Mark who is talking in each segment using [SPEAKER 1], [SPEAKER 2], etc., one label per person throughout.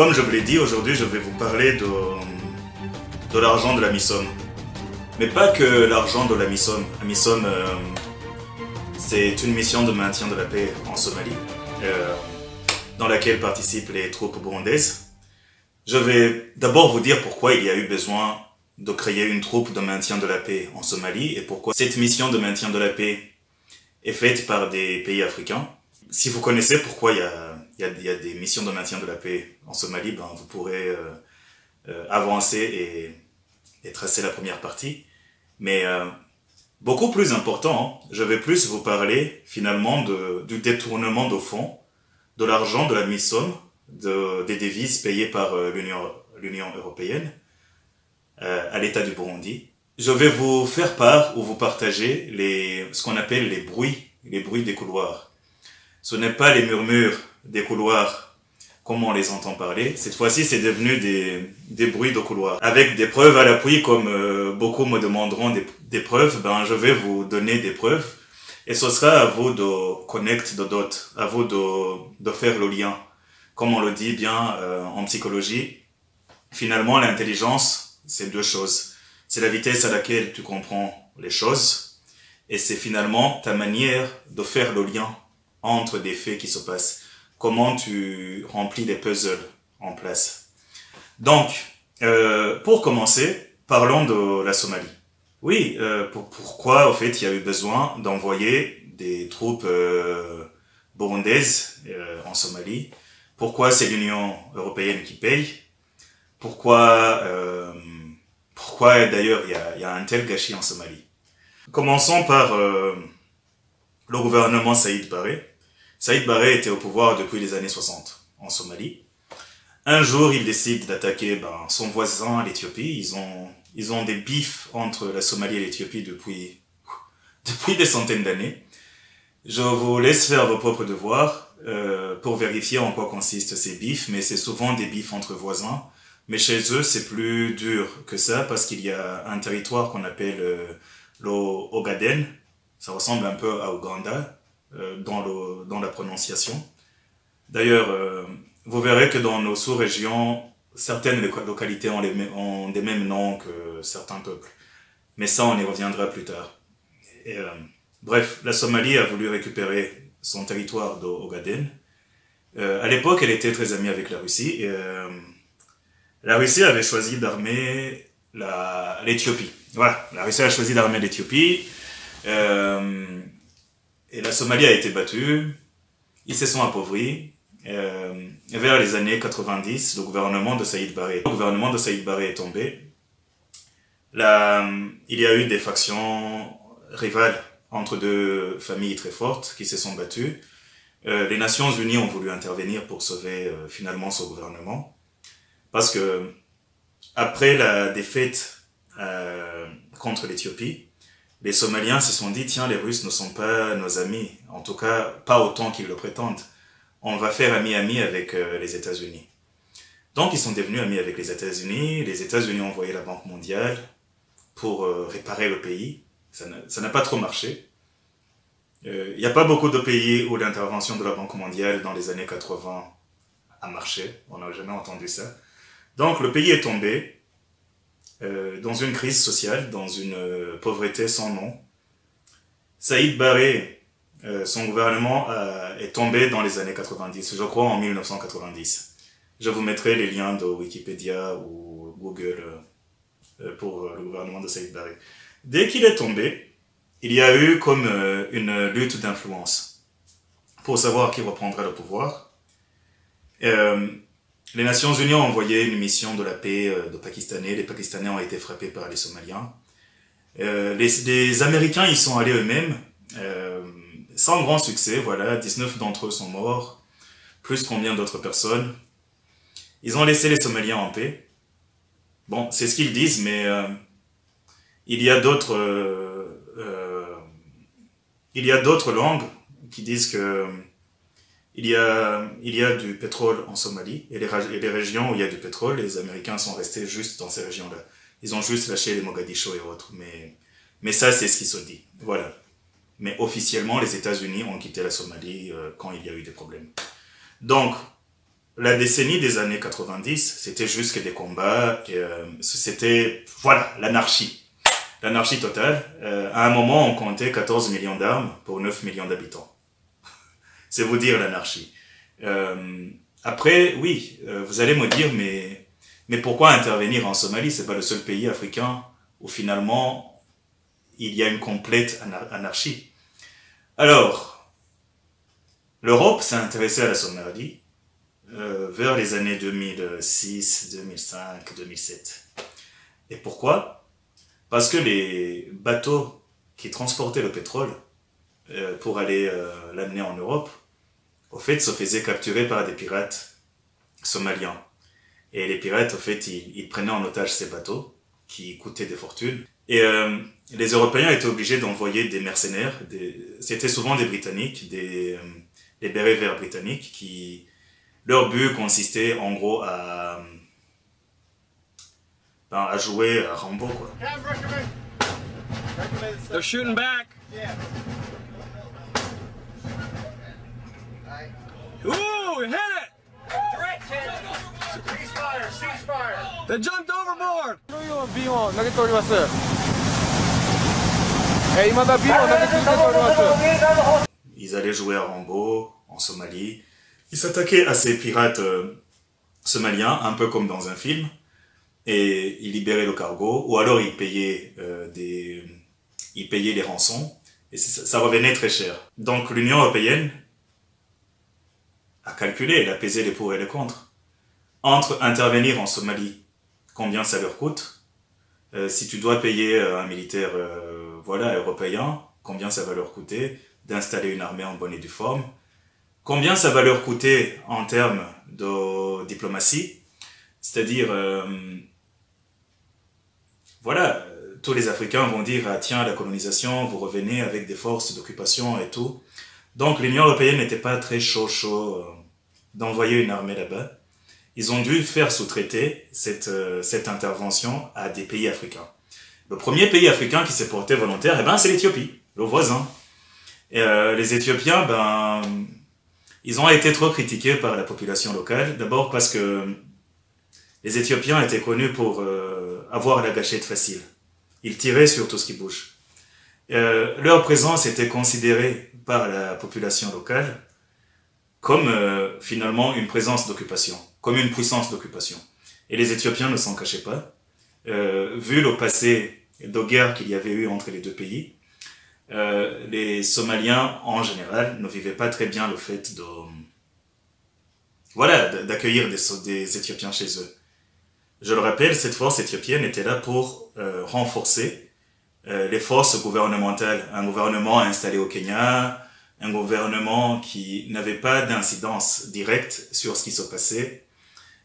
[SPEAKER 1] Comme je vous l'ai dit, aujourd'hui je vais vous parler de l'argent de la MISOM. Mais pas que l'argent de la MISOM. La MISOM, c'est une mission de maintien de la paix en Somalie, dans laquelle participent les troupes burundaises. Je vais d'abord vous dire pourquoi il y a eu besoin de créer une troupe de maintien de la paix en Somalie et pourquoi cette mission de maintien de la paix est faite par des pays africains. Si vous connaissez pourquoi il y a des missions de maintien de la paix en Somalie, ben vous pourrez avancer et tracer la première partie. Mais beaucoup plus important, je vais plus vous parler finalement du détournement de fonds, de l'argent de la MISOM, des devises payées par l'Union européenne à l'État du Burundi. Je vais vous faire part ou vous partager ce qu'on appelle les bruits des couloirs. Ce n'est pas les murmures des couloirs comme on les entend parler. Cette fois-ci, c'est devenu des bruits de couloir. Avec des preuves à l'appui, comme beaucoup me demanderont des preuves, ben je vais vous donner des preuves. Et ce sera à vous de connect the dot, à vous de faire le lien. Comme on le dit bien en psychologie, finalement l'intelligence, c'est deux choses. C'est la vitesse à laquelle tu comprends les choses, et c'est finalement ta manière de faire le lien entre des faits qui se passent. Comment tu remplis les puzzles en place. Donc, pour commencer, parlons de la Somalie. Oui, pourquoi au fait il y a eu besoin d'envoyer des troupes burundaises en Somalie? Pourquoi c'est l'Union européenne qui paye? Pourquoi d'ailleurs il y a un tel gâchis en Somalie? Commençons par le gouvernement Saïd Barré. Saïd Barré était au pouvoir depuis les années 60 en Somalie. Un jour, il décide d'attaquer son voisin, l'Éthiopie. Ils ont des bifs entre la Somalie et l'Éthiopie depuis des centaines d'années. Je vous laisse faire vos propres devoirs pour vérifier en quoi consistent ces bifs, mais c'est souvent des bifs entre voisins. Mais chez eux, c'est plus dur que ça parce qu'il y a un territoire qu'on appelle le Ogaden. Ça ressemble un peu à Ouganda dans la prononciation. D'ailleurs, vous verrez que dans nos sous-régions, certaines localités ont des mêmes noms que certains peuples. Mais ça, on y reviendra plus tard. Et, bref, la Somalie a voulu récupérer son territoire d'Ogaden. À l'époque, elle était très amie avec la Russie. Et, la Russie avait choisi d'armer l'Éthiopie. Voilà, la Russie a choisi d'armer l'Éthiopie. Et la Somalie a été battue. Ils se sont appauvris. Vers les années 90, le gouvernement de Saïd Barré est tombé. Là, il y a eu des factions rivales entre deux familles très fortes qui se sont battues. Les Nations Unies ont voulu intervenir pour sauver finalement ce gouvernement. Parce que après la défaite contre l'Éthiopie, les Somaliens se sont dit, tiens, les Russes ne sont pas nos amis, en tout cas pas autant qu'ils le prétendent. On va faire ami-ami avec les États-Unis. Donc ils sont devenus amis avec les États-Unis ont envoyé la Banque mondiale pour réparer le pays. Ça n'a pas trop marché. Il n'y a pas beaucoup de pays où l'intervention de la Banque mondiale dans les années 80 a marché. On n'a jamais entendu ça. Donc le pays est tombé dans une crise sociale, dans une pauvreté sans nom. Saïd Barré, son gouvernement est tombé dans les années 90, je crois en 1990. Je vous mettrai les liens de Wikipédia ou Google pour le gouvernement de Saïd Barré. Dès qu'il est tombé, il y a eu comme une lutte d'influence pour savoir qui reprendra le pouvoir. Les Nations Unies ont envoyé une mission de la paix de Pakistanais. Les Pakistanais ont été frappés par les Somaliens. Les Américains y sont allés eux-mêmes, sans grand succès, voilà, 19 d'entre eux sont morts, plus combien d'autres personnes. Ils ont laissé les Somaliens en paix. Bon, c'est ce qu'ils disent, mais il y a d'autres langues qui disent que il y a du pétrole en Somalie, et les régions où il y a du pétrole, les Américains sont restés juste dans ces régions-là. Ils ont juste lâché les Mogadiscio et autres, mais ça c'est ce qui se dit, voilà. Mais officiellement, les États-Unis ont quitté la Somalie quand il y a eu des problèmes. Donc, la décennie des années 90, c'était juste que des combats, c'était, voilà, l'anarchie. L'anarchie totale. À un moment, on comptait 14 millions d'armes pour 9 millions d'habitants. C'est vous dire l'anarchie. Après, oui, vous allez me dire, mais pourquoi intervenir en Somalie? C'est pas le seul pays africain où finalement il y a une complète anarchie. Alors, l'Europe s'est intéressée à la Somalie vers les années 2006, 2005, 2007. Et pourquoi? Parce que les bateaux qui transportaient le pétrole pour aller l'amener en Europe, au fait, se faisaient capturer par des pirates somaliens. Et les pirates, au fait, ils prenaient en otage ces bateaux, qui coûtaient des fortunes. Et les Européens étaient obligés d'envoyer des mercenaires, c'était souvent des Britanniques, des bérets verts britanniques, qui, leur but consistait en gros à jouer à Rambo, quoi.
[SPEAKER 2] They're shooting back. Ooh, hit it!
[SPEAKER 3] Ceasefire, ceasefire.
[SPEAKER 2] They jumped overboard.
[SPEAKER 1] Ils allaient jouer à Rambo en Somalie. Ils s'attaquaient à ces pirates somaliens, un peu comme dans un film, et ils libéraient le cargo, ou alors ils payaient les rançons, et ça revenait très cher. Donc l'Union européenne a calculé, elle a pesé les pour et les contre. Entre intervenir en Somalie, combien ça leur coûte, si tu dois payer un militaire voilà, européen, combien ça va leur coûter d'installer une armée en bonne et due forme, combien ça va leur coûter en termes de diplomatie, c'est-à-dire, voilà, tous les Africains vont dire, ah, tiens, la colonisation, vous revenez avec des forces d'occupation et tout. Donc l'Union européenne n'était pas très chaud d'envoyer une armée là-bas. Ils ont dû faire sous-traiter cette intervention à des pays africains. Le premier pays africain qui s'est porté volontaire, eh ben, c'est l'Éthiopie, le voisin. Et les Éthiopiens, ben, ils ont été trop critiqués par la population locale. D'abord parce que les Éthiopiens étaient connus pour avoir la gâchette facile. Ils tiraient sur tout ce qui bouge. Leur présence était considérée par la population locale comme finalement une présence d'occupation, comme une puissance d'occupation. Et les Éthiopiens ne s'en cachaient pas. Vu le passé de guerre qu'il y avait eu entre les deux pays, les Somaliens en général ne vivaient pas très bien le fait d'accueillir des Éthiopiens chez eux. Je le rappelle, cette force éthiopienne était là pour renforcer les forces gouvernementales, un gouvernement installé au Kenya, un gouvernement qui n'avait pas d'incidence directe sur ce qui se passait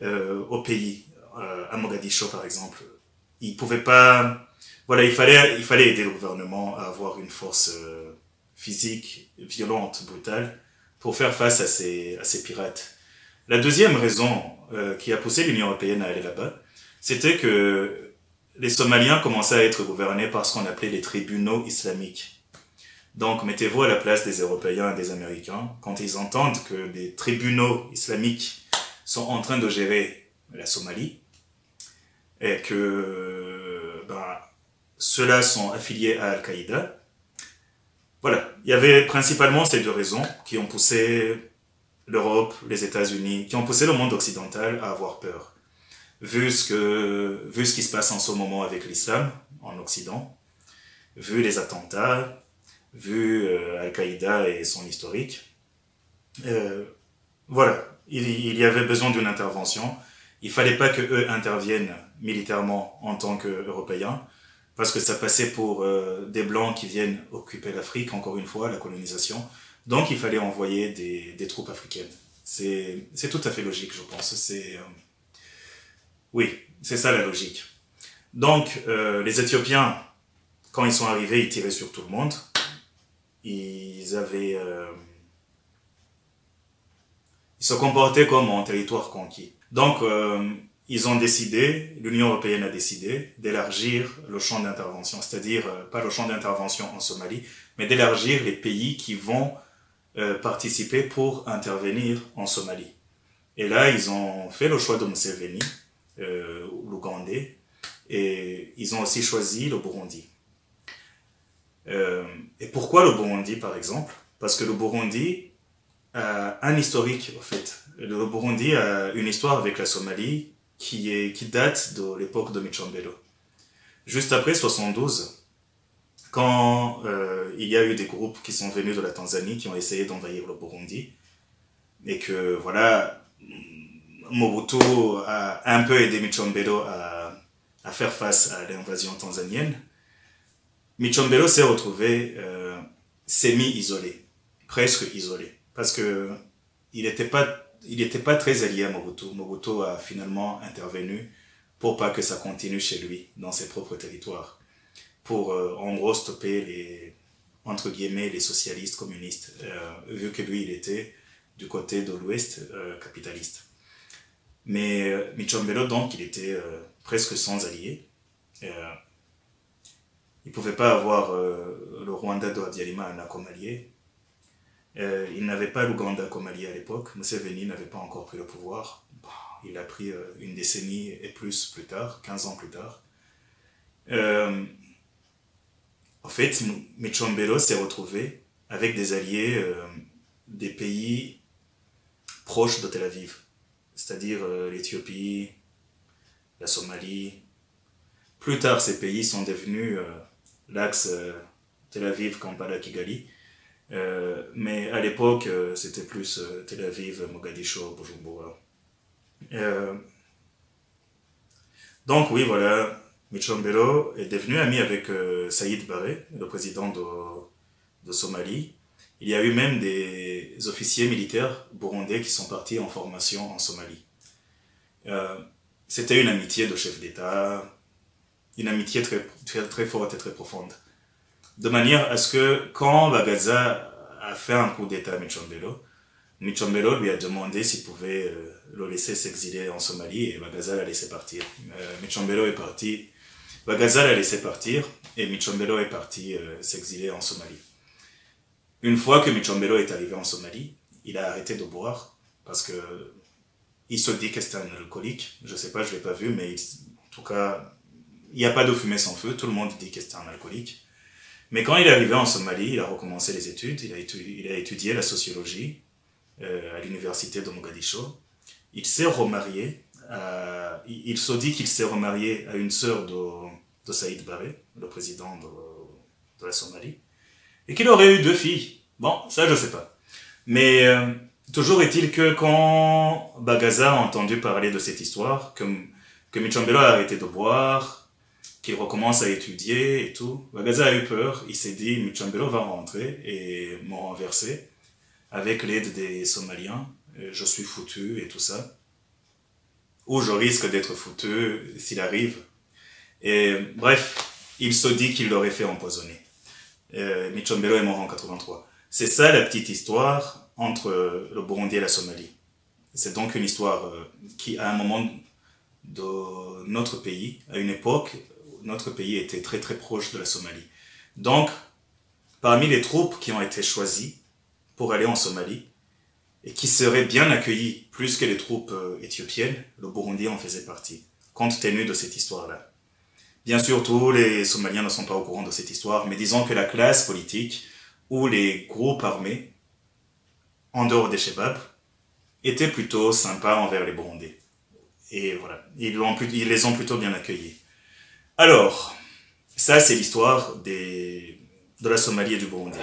[SPEAKER 1] au pays, à Mogadiscio par exemple. Il pouvait pas, voilà, il fallait aider le gouvernement à avoir une force physique, violente, brutale, pour faire face à ces pirates. La deuxième raison qui a poussé l'Union européenne à aller là-bas, c'était que les Somaliens commençaient à être gouvernés par ce qu'on appelait les tribunaux islamiques. Donc, mettez-vous à la place des Européens et des Américains quand ils entendent que des tribunaux islamiques sont en train de gérer la Somalie et que ceux-là sont affiliés à Al-Qaïda. Voilà, il y avait principalement ces deux raisons qui ont poussé l'Europe, les États-Unis, qui ont poussé le monde occidental à avoir peur. Vu ce qui se passe en ce moment avec l'islam en Occident, vu les attentats, vu Al-Qaïda et son historique, voilà, il y avait besoin d'une intervention. Il fallait pas que eux interviennent militairement en tant qu'Européens, parce que ça passait pour des Blancs qui viennent occuper l'Afrique, encore une fois, la colonisation. Donc il fallait envoyer des troupes africaines. C'est tout à fait logique, je pense. Oui, c'est ça la logique. Donc les Éthiopiens, quand ils sont arrivés, ils tiraient sur tout le monde. Ils se comportaient comme en territoire conquis. Donc, ils ont décidé, l'Union européenne a décidé d'élargir le champ d'intervention, c'est-à-dire pas le champ d'intervention en Somalie, mais d'élargir les pays qui vont participer pour intervenir en Somalie. Et là, ils ont fait le choix de Museveni, l'Ougandais, et ils ont aussi choisi le Burundi. Et pourquoi le Burundi, par exemple? Parce que le Burundi a un historique, en fait. Le Burundi a une histoire avec la Somalie qui date de l'époque de Micombero. Juste après 72, quand il y a eu des groupes qui sont venus de la Tanzanie, qui ont essayé d'envahir le Burundi, et que, voilà, Mobutu a un peu aidé Micombero à faire face à l'invasion tanzanienne, Micombero s'est retrouvé semi-isolé, presque isolé, parce que il n'était pas très allié à Mobutu. Mobutu a finalement intervenu pour pas que ça continue chez lui, dans ses propres territoires, pour en gros stopper entre guillemets, les socialistes communistes, vu que lui, il était du côté de l'Ouest capitaliste. Mais Micombero, donc, il était presque sans alliés. Il ne pouvait pas avoir le Rwanda de Habyarimana comme allié. Il n'avait pas l'Ouganda comme allié à l'époque. Museveni n'avait pas encore pris le pouvoir. Il a pris une décennie et plus tard, 15 ans plus tard. En fait, Micombero s'est retrouvé avec des alliés des pays proches de Tel Aviv, c'est-à-dire l'Éthiopie, la Somalie. Plus tard, ces pays sont devenus l'axe Tel Aviv, Kampala, Kigali. Mais à l'époque, c'était plus Tel Aviv, Mogadiscio, Bujumbura. Donc oui, voilà, Micombero est devenu ami avec Saïd Barre, le président de Somalie. Il y a eu même des officiers militaires burundais qui sont partis en formation en Somalie. C'était une amitié de chef d'État, une amitié très forte et très profonde. De manière à ce que quand Bagaza a fait un coup d'État à Micombero lui a demandé s'il pouvait le laisser s'exiler en Somalie et Bagaza l'a laissé partir. Micombero est parti, Bagaza l'a laissé partir et Micombero est parti s'exiler en Somalie. Une fois que Micombero est arrivé en Somalie, il a arrêté de boire parce que il se dit que c'est un alcoolique. Je sais pas, je l'ai pas vu, mais en tout cas, il n'y a pas de fumée sans feu. Tout le monde dit que c'est un alcoolique. Mais quand il est arrivé en Somalie, il a recommencé les études. Il a étudié la sociologie à l'université de Mogadiscio. Il s'est remarié. Il se dit qu'il s'est remarié à une sœur de Saïd Barre, le président de la Somalie, et qu'il aurait eu 2 filles. Bon, ça je sais pas. Mais toujours est-il que quand Bagaza a entendu parler de cette histoire, que Micombero a arrêté de boire, qu'il recommence à étudier et tout, Bagaza a eu peur. Il s'est dit, Micombero va rentrer et me renverser avec l'aide des Somaliens. Je suis foutu et tout ça. Ou je risque d'être foutu s'il arrive. Et bref, il se dit qu'il l'aurait fait empoisonner. Micombero est mort en 83. C'est ça la petite histoire entre le Burundi et la Somalie. C'est donc une histoire qui, à un moment de notre pays, à une époque, notre pays était très très proche de la Somalie. Donc, parmi les troupes qui ont été choisies pour aller en Somalie, et qui seraient bien accueillies plus que les troupes éthiopiennes, le Burundi en faisait partie, compte tenu de cette histoire-là. Bien sûr, tous les Somaliens ne sont pas au courant de cette histoire, mais disons que la classe politique ou les groupes armés, en dehors des Chebab, étaient plutôt sympas envers les Burundais. Et voilà, ils les ont plutôt bien accueillis. Alors, ça c'est l'histoire de la Somalie et du Burundi.